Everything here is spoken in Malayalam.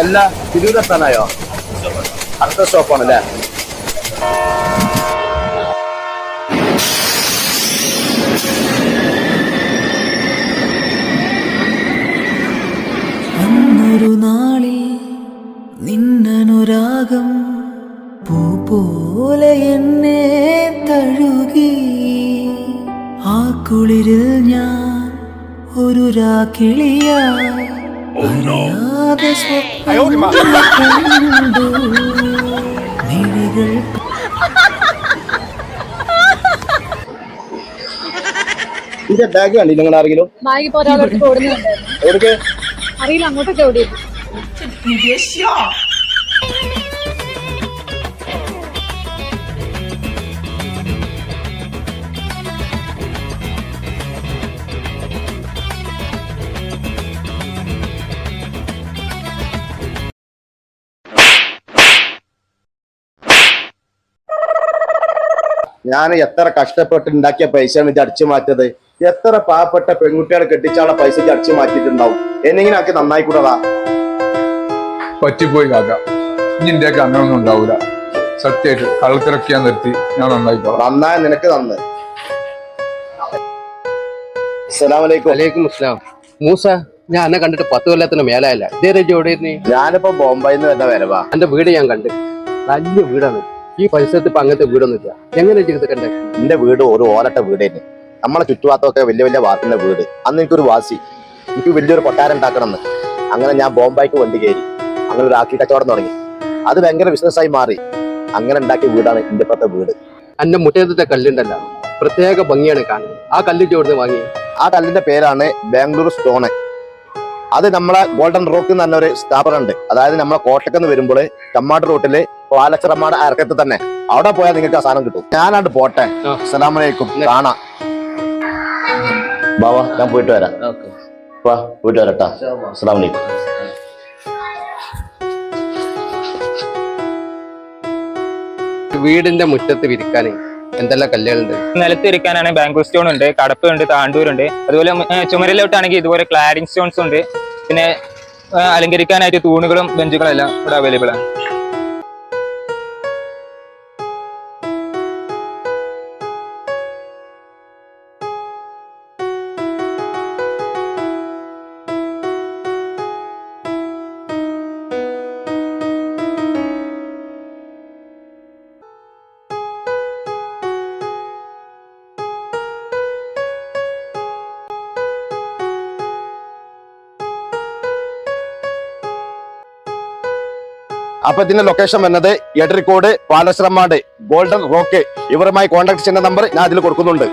എല്ലാ തിരൂരെത്താനായോ? അടുത്ത സ്റ്റോപ്പാണല്ലേ? അന്നൊരു നാളിൽ നിന്നനുരാഗം പൂ പോലെ എന്നെ തഴുകി. ആ കുളിരിൽ ഞാൻ ഒരു രാക്കിളിയായി അറിയാതെ സ്വപ്നം കണ്ടു. മിഴികൾ ഇതിന്റെ ബാഗ് കണ്ടില്ല നിങ്ങൾ ആരെങ്കിലും? ബാഗ് ഇപ്പൊ ഒരാളോട്ട് ഓടുന്നുണ്ടായിരുന്നു. എവിടേക്ക്? അറിയില്ല, അങ്ങോട്ടൊക്കെ ഓടി. ഞാൻ എത്ര കഷ്ടപ്പെട്ട് ഉണ്ടാക്കിയ പൈസയാണ് ഇത് അടിച്ചു മാറ്റത്. എത്ര പാവപ്പെട്ട പെൺകുട്ടികളെ കെട്ടിച്ചാളെ പൈസ അടിച്ചു മാറ്റിയിട്ടുണ്ടാവും. എന്നെങ്കിലും ആക്കി നന്നായിക്കൂടാ. പറ്റിപ്പോയി കാക്ക, ഇന്റെ ഒക്കെ അങ്ങനൊന്നും ഉണ്ടാവൂല. സത്യമായിട്ട് കള്ളത്തിറക്കിയാൻ നിർത്തി ഞാൻ നന്നായിക്കോളാം. നന്നായ നിനക്ക് നന്ന്. അസ്സലാമലൈക്കും. വലൈക്കും അസ്സലാം. മൂസ, ഞാൻ എന്നെ കണ്ടിട്ട് 10 കൊല്ലത്തിന് മേലായല്ല. ഇതേ ജോഡിയിരുന്നേ. ഞാനിപ്പോ ബോംബെന്ന് വരുന്ന വരവാ. എന്റെ വീട് ഞാൻ കണ്ട്, വലിയ വീടാണ്. ഈ പരിസരത്ത് ഇപ്പൊ അങ്ങനത്തെ വീടൊന്നുമില്ല. എങ്ങനെ ചെയ്തിട്ടുണ്ട്? എന്റെ വീട് ഒരു ഓരട്ട വീട് തന്നെ. നമ്മളെ ചുറ്റുഭാഗത്തൊക്കെ വലിയ വലിയ വാർപ്പിന്റെ വീട്. അന്ന് എനിക്കൊരു വാസി, എനിക്ക് വലിയൊരു കൊട്ടാരം ഉണ്ടാക്കണം എന്ന്. അങ്ങനെ ഞാൻ ബോംബെക്ക് വണ്ടി കയറി. അങ്ങനെ ഒരു ആക്കി കച്ചവടം തുടങ്ങി. അത് ഭയങ്കര ബിസിനസ്സായി മാറി. അങ്ങനെ ഉണ്ടാക്കിയ വീടാണ് എന്റെ ഇപ്പത്തെ വീട്. എന്റെ മുറ്റത്തെ കല്ലുണ്ടല്ലോ, പ്രത്യേക ഭംഗിയാണ് കാണാൻ. ആ കല്ല് ചോടുന്ന് വാങ്ങി. ആ കല്ലിന്റെ പേരാണ് ബാംഗ്ലൂർ സ്റ്റോണ്. അത് നമ്മളെ ഗോൾഡൻ റോക്ക് എന്ന് പറഞ്ഞ ഒരു സ്ഥാപനമുണ്ട്. അതായത് നമ്മളെ കോട്ടക്കെന്ന് വരുമ്പോൾ ചമ്മാട് റൂട്ടില് പാലച്ചിറമാട് അരക്കത്ത് തന്നെ. അവിടെ പോയാൽ നിങ്ങൾക്ക് ആ സാധനം കിട്ടും. ഞാനാണ്ട് പോട്ടെ. അസ്സലാമലൈക്കും. കാണാം ബാബാ, ഞാൻ പോയിട്ട് വരാം. വാ, പോയിട്ട് വരട്ടാ. അസ്സലാമലൈക്കും. വീടിന്റെ മുറ്റത്ത് വിരിക്കാനേ എന്തെല്ലാം കല്ലുകളുണ്ട്. നിലത്ത് ഇരിക്കാനാണ് ബാംഗ്ലൂർ സ്റ്റോൺ ഉണ്ട്, കടപ്പുണ്ട്, താണ്ടൂരുണ്ട്. അതുപോലെ ചുമരിലോട്ടാണെങ്കിൽ ഇതുപോലെ ക്ലാഡിംഗ് സ്റ്റോൺസ് ഉണ്ട്. പിന്നെ അലങ്കരിക്കാനായിട്ട് തൂണുകളും ബെഞ്ചുകളും എല്ലാം ഇവിടെ അവൈലബിൾ ആണ്. അപ്പൊ ഇതിന്റെ ലൊക്കേഷൻ വന്നത് എടരിക്കോട് പാലശ്രമാട് ഗോൾഡൻ റോക്ക്. ഇവരുമായി കോൺടാക്ട് ചെയ്യുന്ന നമ്പർ ഞാൻ അതിൽ കൊടുക്കുന്നുണ്ട്.